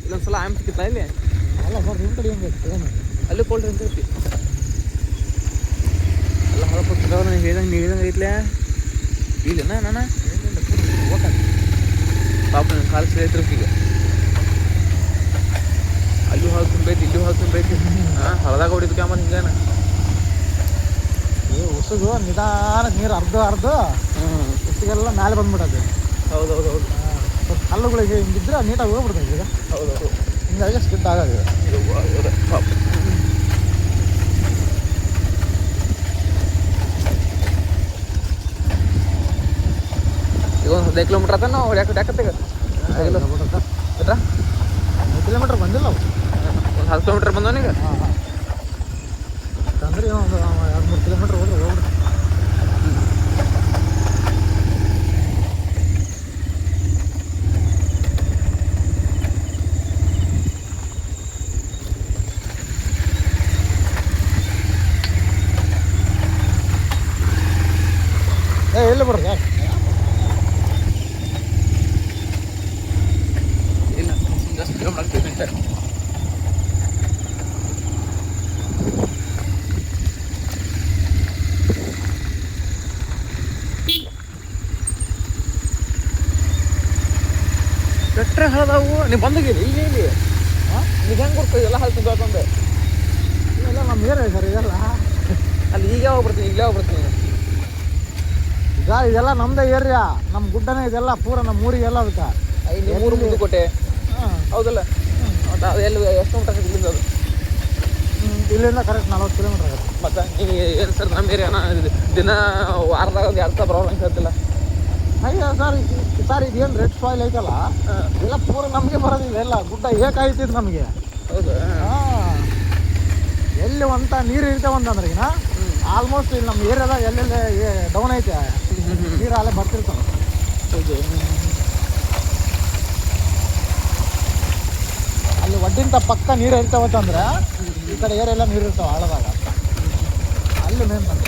ಇಲ್ಲೊಂದ್ಸಲ am ಸಿಕ್ಕಿತ್ತಾ ಇಲ್ಲಿ ಅಲ್ಲ sir ನಿಮ್ಮ ಕಡೆ ಹೆಂಗೆ ಏನು ಅಲ್ಲಿ ಕೋಲ್ಡ್ ಡ್ರಿಂಕ್ ಐತಿ ಎಲ್ಲ ಹೊರಪಟ್ಟು ಹೇಳ್ದಂಗೆ ನೀವು ಹೇಳ್ದಂಗೆ ಐತ್ಲೆ ಇಲ್ಲನಾ ನಾನು ಪಾಪ ನನ್ನ ಕಾಲು ಸಿಗೈತ್ರಿ ಈಗ ಅಲ್ಲಿ ಹೊಳ ತುಂಬೈತಿ ಇಲ್ಲಿ ಹೊಳ ತುಂಬೈತಿ ಹಾಂ ಹೊಳದಾಗ ಹೊಡಿತು ಕ್ಯಾಮರ್ ಹಿಂಗೇನ ಉಸುಗು ನಿಧಾನ ನೀರು ಅರ್ಧ ಉಸಿಗೆಲ್ಲ ಮೇಲೆ ಬಂದ್ಬಿಟ್ಟದೆ. ಹೌದೌದು ಹೌದು. ಸ್ವಲ್ಪ ಕಲ್ಲುಗಳಿಗೆ ಹಿಂಗಿದ್ರೆ ನೀಟಾಗಿ ಹೋಗ್ಬಿಡ್ತದೆ ಈಗ. ಹೌದೌದು. ಹಿಂಗಾಗಿ ಸ್ಕಿಡ್ ಆಗೋದು ಈಗ ಒಂದು 15 ಕಿಲೋಮೀಟ್ರ್ ಆತ ನಾವು ಯಾಕತ್ತೆಗ 5 ಕಿಲೋಮೀಟ್ರ್ ಬಂದಿಲ್ಲ ಅವು ಒಂದು 10 ಕಿಲೋಮೀಟ್ರ್ ಬಂದವನೀಗ. ಹಾಂ ಹಾಂ ಅಂದ್ರೆ ಒಂದು 2-3 ಕಿಲೋಮೀಟ್ರ್ ಹೋದ್ರೆ ಹೋಗ್ಬಿಡ್ತು. ಎಲ್ಲಿ ಬರೋದು ಯಾರು ಇಲ್ಲ ಜಸ್ಟ್ ಕಿಲೋಮೀಟ್ರ್ ಆಗ್ತದೆ ಅಂತ ಬೆಟ್ರೆ ಹಳದಾವು. ನೀವು ಬಂದಾಗಿರಿ ಇಲ್ಲಿ ಹಾಂ ನೀವು ಹೆಂಗೆ ಕೊಡ್ತೀವಿ ಎಲ್ಲ ಹಲ್ ತುಂಬ್ಯಾಕಂದು ಇಲ್ಲ ನಮ್ಮ ಏರಿಯಾ ಸರ್ ಇದೆಲ್ಲ ಅಲ್ಲಿ ಈಗ ಹೋಗ್ಬಿಡ್ತೀನಿ ಇಲ್ಲೇ ಹೋಗ್ಬಿಡ್ತೀನಿ ಈಗ ಇದೆಲ್ಲ ನಮ್ಮದೇ ಏರಿಯಾ, ನಮ್ಮ ಗುಡ್ಡನೇ ಇದೆಲ್ಲ ಪೂರ ನಮ್ಮ ಊರಿಗೆಲ್ಲ ಅದಕ್ಕೆ. ಮೂರು ಮುಂದುಕೋಟೆ ಹಾಂ ಹೌದಲ್ಲ. ಅದು ಎಲ್ಲಿ ಎಷ್ಟು ಕಿಲೋಮೀಟರ್ ಆಗುತ್ತೆ ಇಲ್ಲಿಂದ? ಅದು ಇಲ್ಲಿಂದ ಕರೆಕ್ಟ್ 40 ಕಿಲೋಮೀಟ್ರ್ ಆಗುತ್ತೆ. ಮತ್ತು ನೀವು ಏನು ಸರ್ ನಮ್ಮ ಏರಿಯಾನ ದಿನ ವಾರದಾಗ ಒಂದು 2 ಸಲ ಬರೋಲ್ಲ ಅಂತ ಹೇಳ್ತಿಲ್ಲ. ಅಯ್ಯೋ ಸರ್ ಇದೇನು ರೆಡ್ ಸಾಯಿಲ್ ಐತಲ್ಲ ಇದೆಲ್ಲ ಪೂರ ನಮಗೆ ಬರೋದಿಲ್ಲ, ಎಲ್ಲ ಗುಡ್ಡ ಏಕಾಯ್ತಿದ್ದು ನಮಗೆ. ಹೌದು. ಹಾಂ ಎಲ್ಲಿ ಅಂತ ನೀರು ಇರ್ತೇವಂತಂದ್ರೆ ಈಗ ಆಲ್ಮೋಸ್ಟ್ ಇಲ್ಲಿ ನಮ್ಮ ಏರಿಯಾದಾಗ ಎಲ್ಲೆಲ್ಲಿ ಡೌನ್ ಐತೆ ನೀರು ಅಲ್ಲೇ ಬರ್ತಿರ್ತಾವೆ. ಹೌದು. ಅಲ್ಲಿ ಒಡ್ಡಿಂತ ಪಕ್ಕ ನೀರು ಇರ್ತಾವತ್ತಂದ್ರೆ ಈ ಕಡೆ ಏರಿಯೆಲ್ಲ ನೀರು ಇರ್ತಾವೆ ಆಳದಾಗ, ಅಲ್ಲಿ ಮೇನ್ ಬಂದ